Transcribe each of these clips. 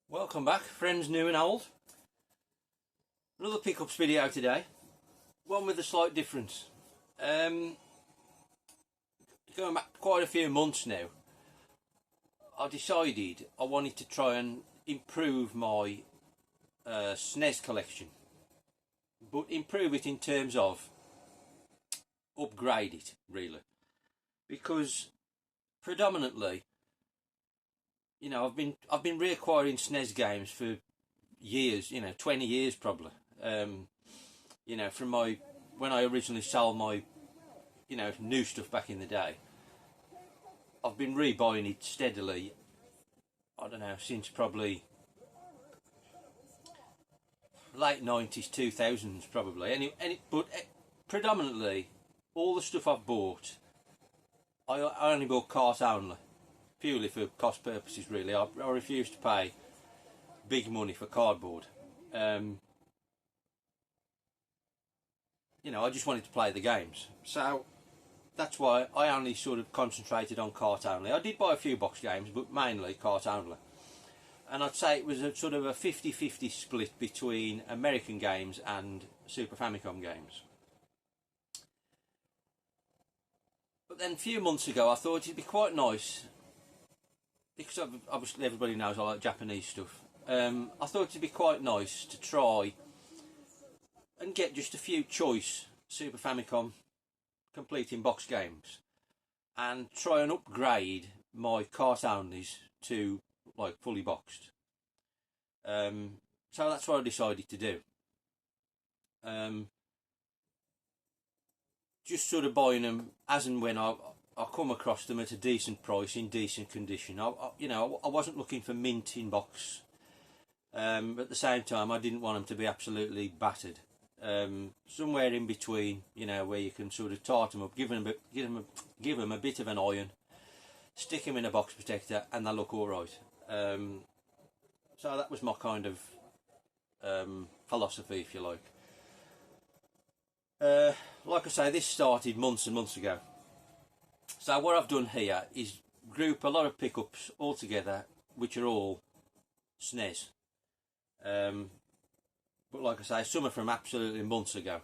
Welcome back, friends new and old. Another pickups video today, one with a slight difference. Going back quite a few months now, I decided I wanted to try and improve my SNES collection, but improve it in terms of upgrade it really, because predominantly, you know, I've been reacquiring SNES games for years, 20 years probably. From when I originally sold my, new stuff back in the day, I've been rebuying it steadily. I don't know, since probably late 90s, 2000s probably. But predominantly, all the stuff I've bought, I only bought cart only, purely for cost purposes really. I refuse to pay big money for cardboard. I just wanted to play the games, so that's why I only sort of concentrated on cart only. I did buy a few box games, but mainly cart only. And I'd say it was a sort of a 50-50 split between American games and Super Famicom games. But then a few months ago I thought it'd be quite nice, because obviously everybody knows I like Japanese stuff. I thought it'd be quite nice to try and get just a few choice Super Famicom complete in box games and try and upgrade my cart onlys to like fully boxed. So that's what I decided to do. Just sort of buying them as and when I come across them at a decent price, in decent condition. I wasn't looking for mint in box. But at the same time, I didn't want them to be absolutely battered. Somewhere in between, where you can sort of tart them up, give them a bit of an iron, stick them in a box protector, and they look all right. So that was my kind of philosophy, if you like. Like I say, this started months and months ago. So what I've done here is group a lot of pickups all together, which are all SNES. But like I say, some are from absolutely months ago.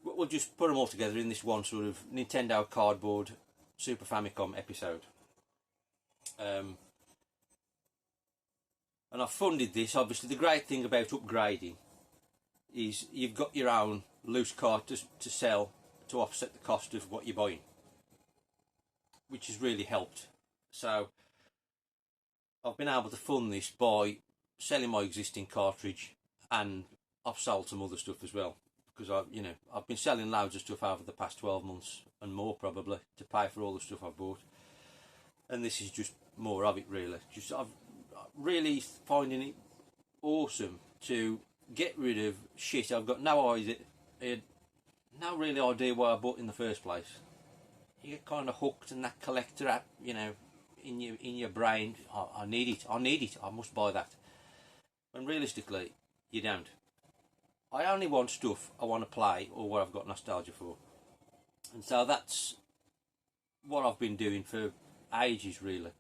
We'll just put them all together in this one sort of Nintendo cardboard Super Famicom episode. And I've funded this. Obviously, the great thing about upgrading is you've got your own loose card to sell to offset the cost of what you're buying, which has really helped. So I've been able to fund this by selling my existing cartridge, and I've sold some other stuff as well, because I've been selling loads of stuff over the past 12 months and more probably to pay for all the stuff I've bought, and this is just more of it really. I'm really finding it awesome to get rid of shit I've got no idea, no really idea why I bought in the first place. You get kind of hooked in that collector app, in your brain. I need it, I must buy that. And realistically, you don't. I only want stuff I want to play or what I've got nostalgia for. And so that's what I've been doing for ages really.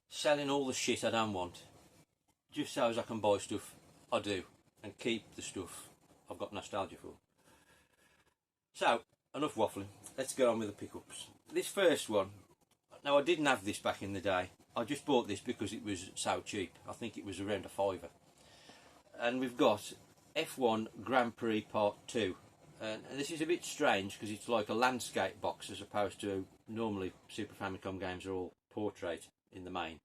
Selling all the shit I don't want, just so as I can buy stuff I do and keep the stuff I've got nostalgia for. So, enough waffling, let's get on with the pickups. This first one, now I didn't have this back in the day. I just bought this because it was so cheap. I think it was around a £5. And we've got F1 Grand Prix Part 2. And this is a bit strange because it's like a landscape box as opposed to normally Super Famicom games are all portrait in the main.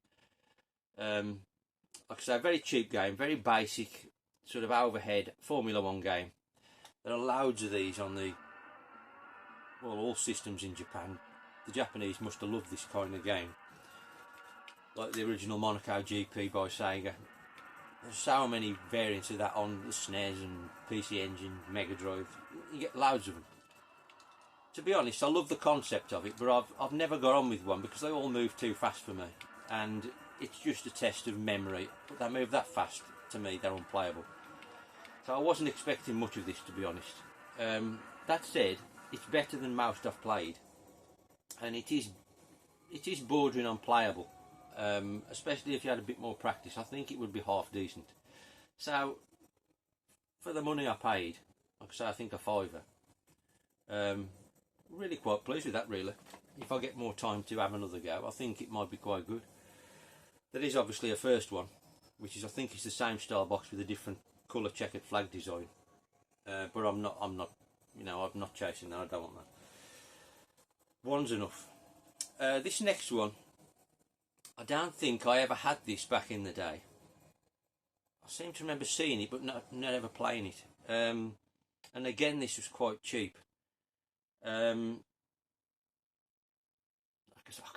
Like I say, a very cheap game, very basic sort of overhead Formula 1 game. There are loads of these on all systems in Japan. The Japanese must have loved this kind of game, like the original Monaco GP by Sega. There's so many variants of that on the SNES and PC Engine, Mega Drive. You get loads of them. To be honest, I love the concept of it, but I've never got on with one because they all move too fast for me, and it's just a test of memory. But they move that fast, to me they're unplayable. So So I wasn't expecting much of this, to be honest. That said, it's better than most I've played, and it is bordering on playable, especially if you had a bit more practice. I think it would be half decent. So for the money I paid, like I say, I think a fiver. Really quite pleased with that, really. If I get more time to have another go, I think it might be quite good. There is obviously a first one, which is, I think it's the same style box with a different colour checkered flag design. But I'm not, you know, I'm not chasing that. I don't want that. One's enough. This next one, I don't think I ever had this back in the day. I seem to remember seeing it, but not ever playing it. And again, this was quite cheap. I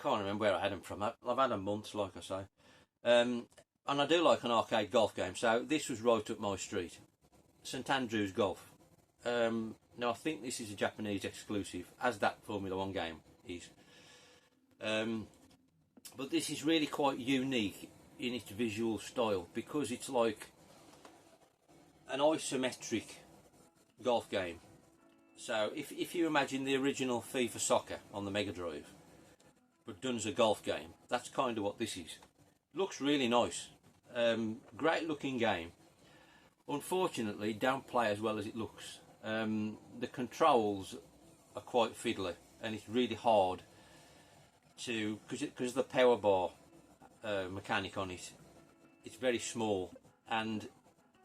can't remember where I had them from. I've had them months, like I say. And I do like an arcade golf game, so this was right up my street. St Andrews Golf. Now, I think this is a Japanese exclusive, as that Formula 1 game is. But this is really quite unique in its visual style, because it's like an isometric golf game. So if you imagine the original FIFA Soccer on the Mega Drive, but done as a golf game, that's kind of what this is. Looks really nice. Great looking game. Unfortunately, don't play as well as it looks. The controls are quite fiddly, and it's really hard to, because of the power bar mechanic on it. It's very small, and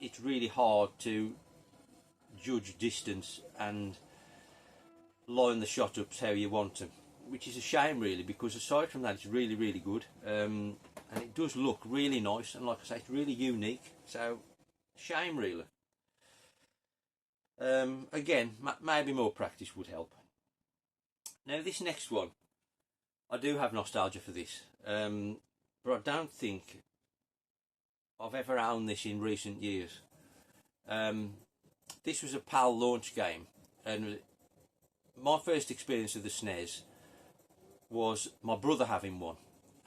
it's really hard to judge distance and line the shot up how you want them, which is a shame, really, because aside from that, it's really, really good. And it does look really nice, and like I say, it's really unique. So, shame, really. Again, maybe more practice would help. Now, this next one, I do have nostalgia for this, but I don't think I've ever owned this in recent years. This was a PAL launch game, and my first experience of the SNES was my brother having one,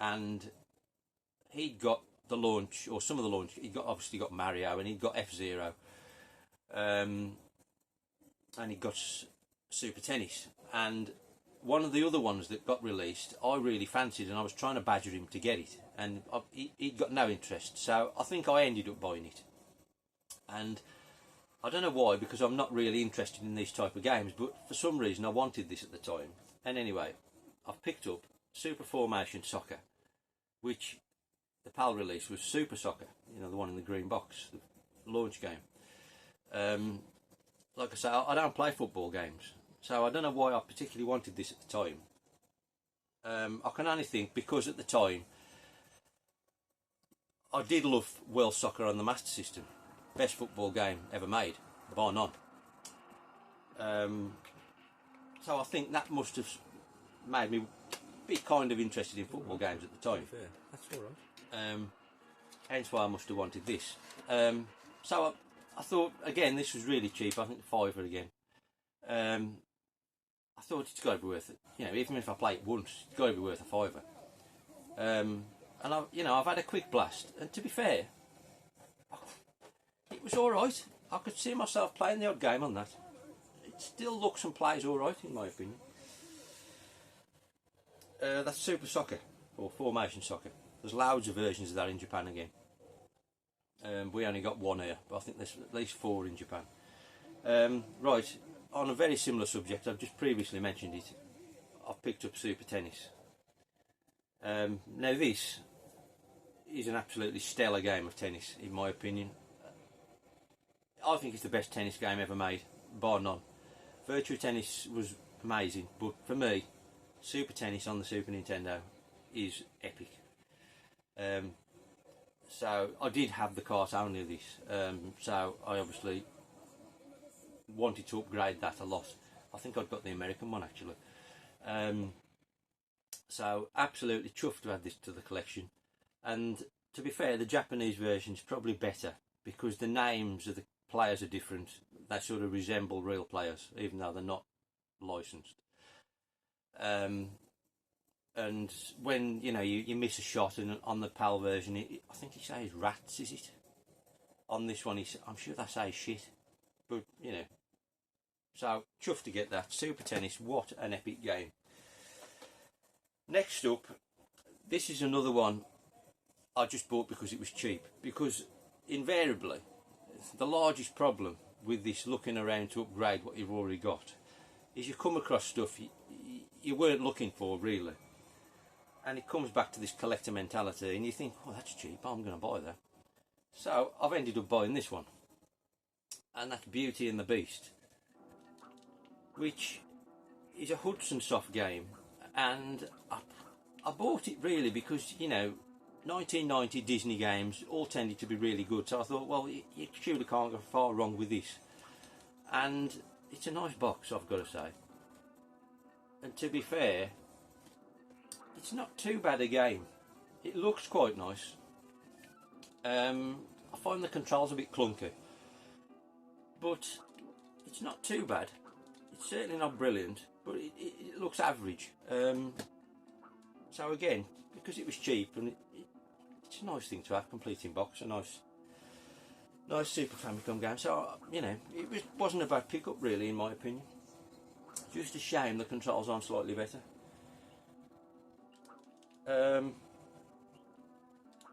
and he'd got the launch, or some of the launch. He obviously got Mario, and he'd got F-Zero, and he got Super Tennis. And one of the other ones that got released, I really fancied, and I was trying to badger him to get it, and he'd got no interest. So I think I ended up buying it, and I don't know why, because I'm not really interested in these type of games, but for some reason I wanted this at the time. And anyway, I've picked up Super Formation Soccer, which the PAL release was Super Soccer, you know, the one in the green box, the launch game. Like I say, I don't play football games, so I don't know why I particularly wanted this at the time. I can only think because at the time I did love World Soccer on the Master System. Best football game ever made, bar none. So I think that must have made me be kind of interested in football games at the time. Fair. That's all right. Hence why I must have wanted this. So I thought, again, this was really cheap. I think £5 again. I thought it's got to be worth it. You know, even if I play it once, it's got to be worth a £5. And I've had a quick blast. And to be fair, it was all right. I could see myself playing the odd game on that. It still looks and plays all right, in my opinion. That's Super Soccer, or Formation Soccer. There's loads of versions of that in Japan again. We only got one here, but I think there's at least 4 in Japan. Right, on a very similar subject, I've just previously mentioned it. I've picked up Super Tennis. Now this is an absolutely stellar game of tennis, in my opinion. I think it's the best tennis game ever made, bar none. Virtua Tennis was amazing, but for me, Super Tennis on the Super Nintendo is epic. So I did have the cart only of this, so I obviously wanted to upgrade that a lot. I think I'd got the American one actually. So absolutely chuffed to add this to the collection. And to be fair, the Japanese version is probably better because the names of the players are different. They sort of resemble real players, even though they're not licensed. And when you miss a shot, and on the PAL version, I think he says rats, is it? on this one, I'm sure they say shit, but you know. So chuffed to get that. Super Tennis, what an epic game. Next up, this is another one I just bought because it was cheap. Because invariably, the largest problem with this looking around to upgrade what you've already got is you come across stuff you weren't looking for really. And it comes back to this collector mentality and you think, oh, that's cheap, I'm going to buy that. So I've ended up buying this one. And that's Beauty and the Beast, which is a Hudson Soft game. And I bought it really because, you know, 1990 Disney games all tended to be really good. So I thought, well, you surely can't go far wrong with this. And it's a nice box, I've got to say. And to be fair, it's not too bad a game. It looks quite nice. I find the controls a bit clunky, but it's not too bad. It's certainly not brilliant, but it looks average. So again, because it was cheap, and it's a nice thing to have, complete in box, a nice Super Famicom game. So you know, it wasn't a bad pickup really, in my opinion. Just a shame the controls aren't slightly better.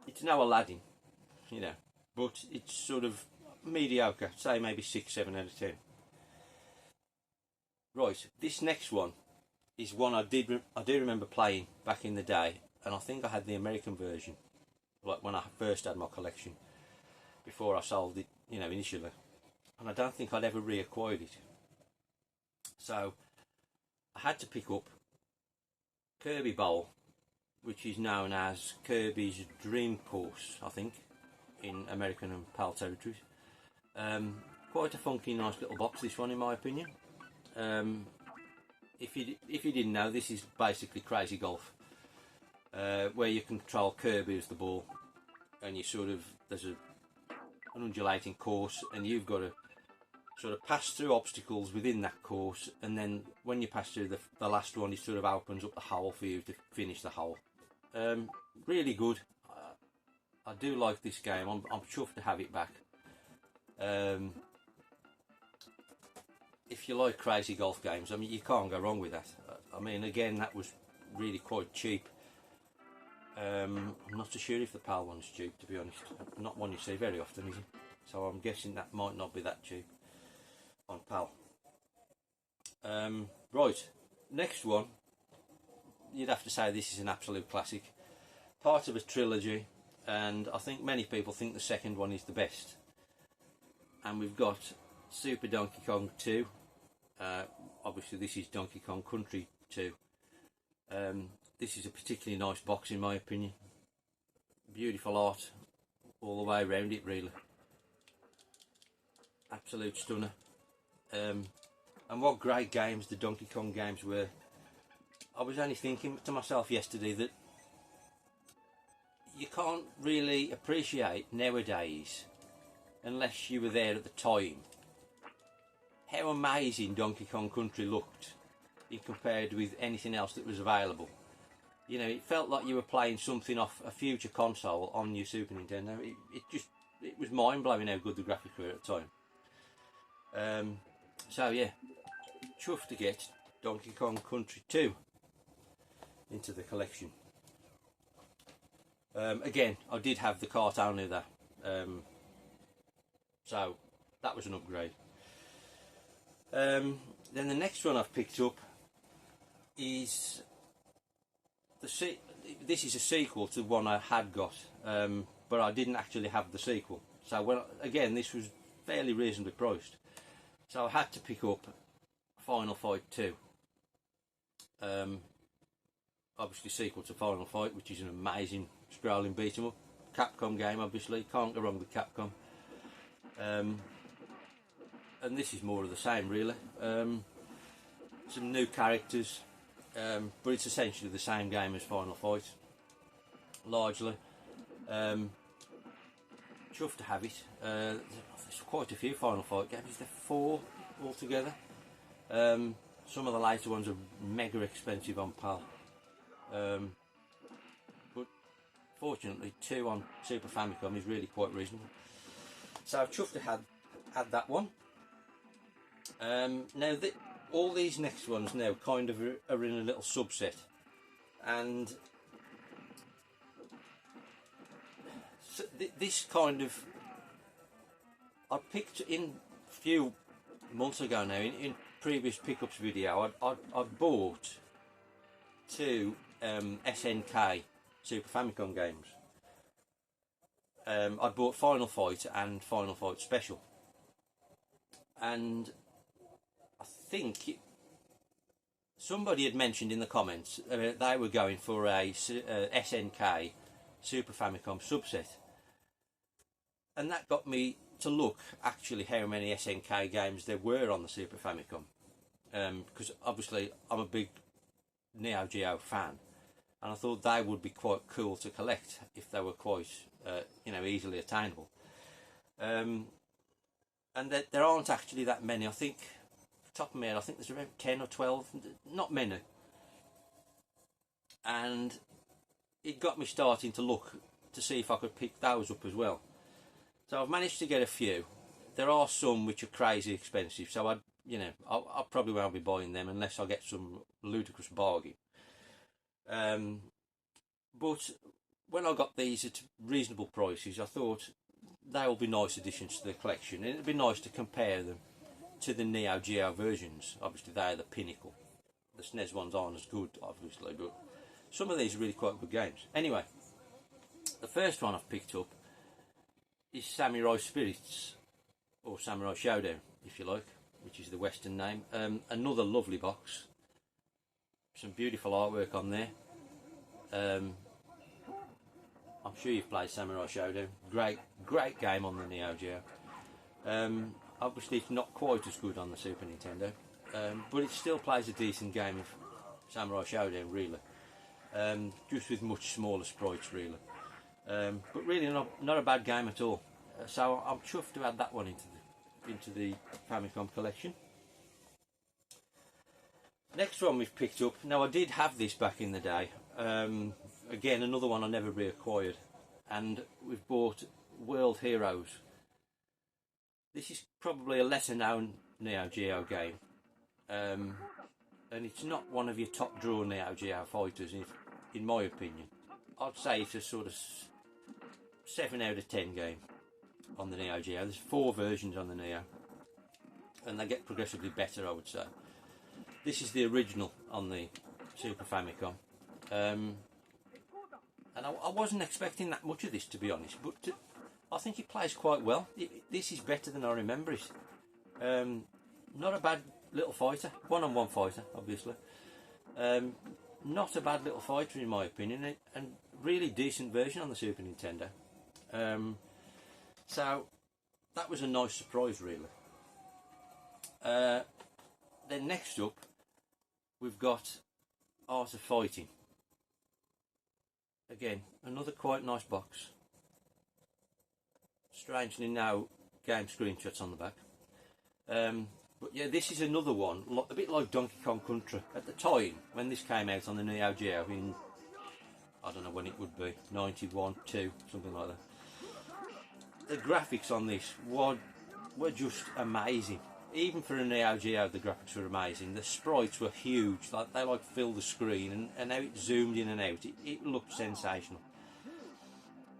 It's no Aladdin, you know, but it's sort of mediocre. Say maybe 6, 7 out of 10. Right, this next one is one I do remember playing back in the day, and I think I had the American version, like when I first had my collection, before I sold it, you know, initially, and I don't think I'd ever reacquired it. So I had to pick up Kirby Bowl, which is known as Kirby's Dream Course, I think, in American and PAL territories. Quite a funky, nice little box, this one, in my opinion. If you didn't know, this is basically Crazy Golf, where you control Kirby as the ball, and you there's an undulating course, and you've got to sort of pass through obstacles within that course, and then when you pass through the last one, it sort of opens up the hole for you to finish the hole. Really good. I do like this game. I'm chuffed to have it back. If you like crazy golf games, I mean, you can't go wrong with that. I mean, again, that was really quite cheap. I'm not so sure if the PAL one's cheap, to be honest. Not one you see very often, is it? So I'm guessing that might not be that cheap on PAL. Right, next one, you'd have to say this is an absolute classic. Part of a trilogy, and I think many people think the second one is the best. And we've got Super Donkey Kong 2. Obviously this is Donkey Kong Country 2. This is a particularly nice box in my opinion. Beautiful art all the way around it, really. Absolute stunner. And what great games the Donkey Kong games were. I was only thinking to myself yesterday that you can't really appreciate nowadays, unless you were there at the time, how amazing Donkey Kong Country looked in compared with anything else that was available. You know, it felt like you were playing something off a future console on your Super Nintendo. It was mind-blowing how good the graphics were at the time. So yeah, chuffed to get Donkey Kong Country 2 into the collection. Again, I did have the cart only there, so that was an upgrade. Then the next one I've picked up is this is a sequel to one I had got, but I didn't actually have the sequel. So again, this was fairly reasonably priced. So I had to pick up Final Fight 2. Obviously sequel to Final Fight, which is an amazing scrolling beat 'em up. Capcom game, obviously, can't go wrong with Capcom. And this is more of the same, really. Some new characters, but it's essentially the same game as Final Fight, largely. Chuffed to have it. There's quite a few Final Fight games. There's 4 altogether. Some of the later ones are mega expensive on PAL. But fortunately 2 on Super Famicom is really quite reasonable. So I've chuffed to had that one. Now all these next ones now kind of are in a little subset, and so this kind of I picked in a few months ago now in previous pickups video. I bought two SNK Super Famicom games. I bought Final Fight and Final Fight Special, and I think somebody had mentioned in the comments they were going for a SNK Super Famicom subset, and that got me to look actually how many SNK games there were on the Super Famicom, because obviously I'm a big Neo Geo fan, and I thought they would be quite cool to collect if they were quite you know, easily attainable. And there aren't actually that many. I think, top of my head, I think there's around 10 or 12, not many. And it got me starting to look to see if I could pick those up as well. So I've managed to get a few. There are some which are crazy expensive, so I probably won't be buying them unless I get some ludicrous bargain. But when I got these at reasonable prices, I thought they will be nice additions to the collection, and it'd be nice to compare them to the Neo Geo versions. Obviously they're the pinnacle. The SNES ones aren't as good, obviously, but some of these are really quite good games. Anyway, the first one I've picked up is Samurai Spirits, or Samurai Showdown, if you like, which is the Western name. Another lovely box, some beautiful artwork on there. I'm sure you've played Samurai Showdown. Great game on the Neo Geo. Obviously it's not quite as good on the Super Nintendo, but it still plays a decent game of Samurai Showdown, really. Just with much smaller sprites, really. But really not a bad game at all. So I'm chuffed to add that one into the Famicom collection. Next one we've picked up. Now I did have this back in the day. Again, another one I never reacquired, and we've bought World Heroes. This is probably a lesser known Neo Geo game, and it's not one of your top draw Neo Geo fighters in my opinion. I'd say it's a sort of 7 out of 10 game on the Neo Geo. There's 4 versions on the Neo, and they get progressively better, I would say. This is the original on the Super Famicom. And I wasn't expecting that much of this, to be honest, but I think it plays quite well. This is better than I remember it. Not a bad little fighter, one-on-one fighter, obviously. Not a bad little fighter in my opinion, and really decent version on the Super Nintendo. So that was a nice surprise, really. Then next up, we've got Art of Fighting. Again, another quite nice box. Strangely no game screenshots on the back. But yeah, this is another one, a bit like Donkey Kong Country. At the time, when this came out on the Neo Geo in, I don't know when it would be, 91, 2, something like that. The graphics on this were just amazing. Even for a Neo Geo, the graphics were amazing. The sprites were huge, they filled the screen, and how it zoomed in and out, it looked sensational.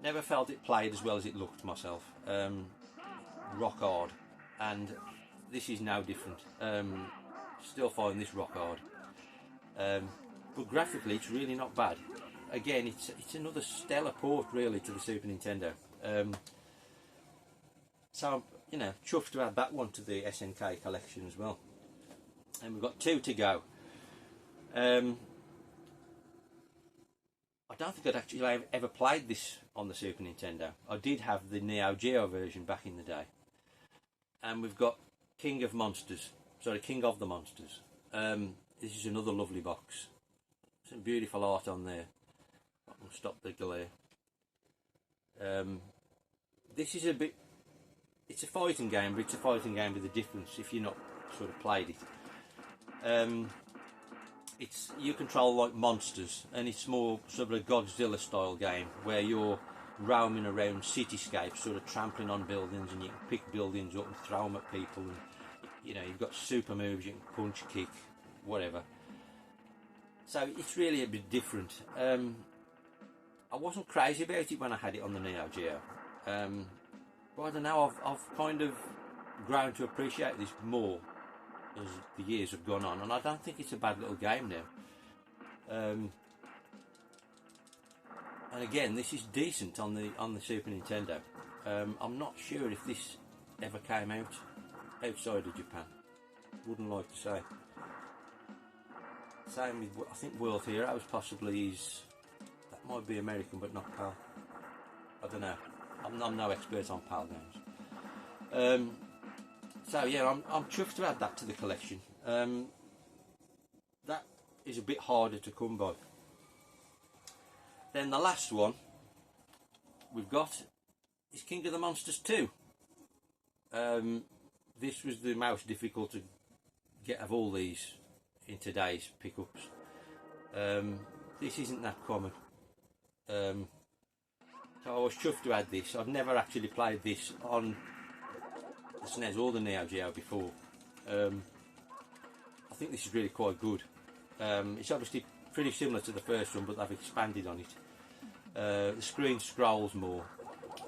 Never felt it played as well as it looked myself. Rock hard, and this is no different. Still find this rock hard, but graphically it's really not bad. Again, it's another stellar port really to the Super Nintendo. So I'm, chuffed to add that one to the SNK collection as well. And we've got 2 to go. I don't think I'd actually ever played this on the Super Nintendo. I did have the Neo Geo version back in the day. And we've got King of the Monsters. This is another lovely box. Some beautiful art on there. I'll stop the glare. This is it's a fighting game, but it's a fighting game with a difference if you're not sort of played it. You control like monsters, and it's more sort of a Godzilla style game where you're roaming around cityscapes, sort of trampling on buildings, and you can pick buildings up and throw them at people, and you know, you've got super moves, you can punch, kick, whatever. So it's really a bit different. I wasn't crazy about it when I had it on the Neo Geo, but I don't know, I've kind of grown to appreciate this more as the years have gone on, and I don't think it's a bad little game now. And again, this is decent on the Super Nintendo. I'm not sure if this ever came out outside of Japan. Wouldn't like to say. Same with, I think World Heroes possibly is. That might be American, but not PAL. I don't know. I'm no expert on PAL games. So yeah, I'm chuffed to add that to the collection. That is a bit harder to come by. Then the last one we've got is King of the Monsters 2. This was the most difficult to get of all these in today's pickups. This isn't that common. So I was chuffed to add this. I've never actually played this on the SNES or the Neo Geo before. I think this is really quite good. It's obviously pretty similar to the first one, but they've expanded on it. The screen scrolls more,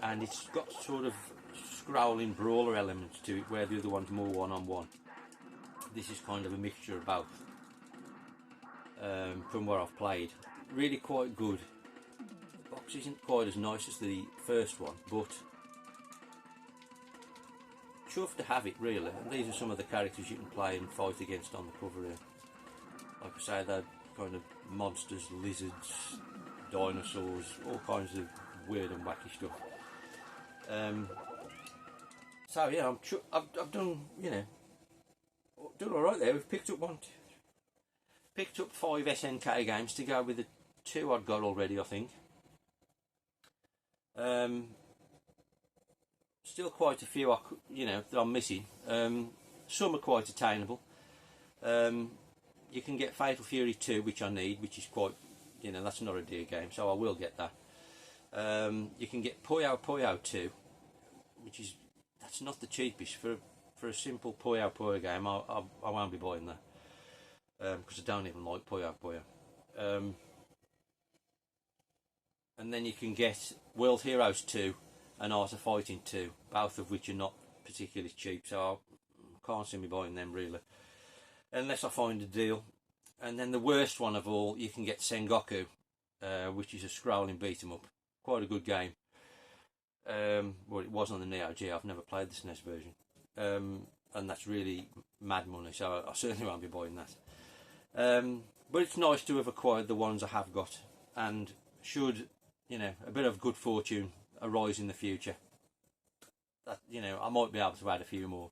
and it's got sort of scrolling brawler elements to it, where the other one's more one-on-one. This is kind of a mixture of both, from what I've played. Really quite good. The box isn't quite as nice as the first one, but chuffed to have it, really. And these are some of the characters you can play and fight against on the cover here. Like I say, they're kind of monsters, lizards, dinosaurs, all kinds of weird and wacky stuff. So yeah, I've done, you know, done all right there. We've picked up picked up 5 SNK games to go with the 2 I've got already, I think. Still quite a few, you know, that I'm missing. Some are quite attainable. You can get Fatal Fury 2, which I need, which is quite, you know, that's not a dear game, so I will get that. You can get Puyo Puyo 2, which is, that's not the cheapest for a simple Puyo Puyo game. I won't be buying that, because I don't even like Puyo Puyo. And then you can get World Heroes 2 and Art of Fighting 2, both of which are not particularly cheap, so I can't see me buying them really, unless I find a deal. And then the worst one of all, you can get Sengoku, which is a scrolling beat 'em up. Quite a good game. Well, it was on the Neo Geo. I've never played the SNES version, and that's really mad money, so I certainly won't be buying that. But it's nice to have acquired the ones I have got, and should, you know, a bit of good fortune arise in the future, that, you know, I might be able to add a few more.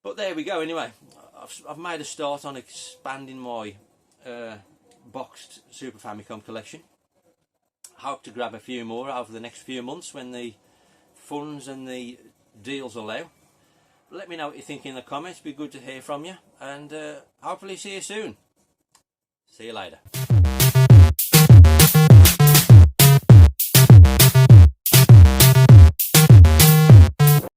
But there we go. Anyway, I've made a start on expanding my boxed Super Famicom collection. Hope to grab a few more over the next few months when the funds and the deals allow. Let me know what you think in the comments. Be good to hear from you, and hopefully see you soon. See you later.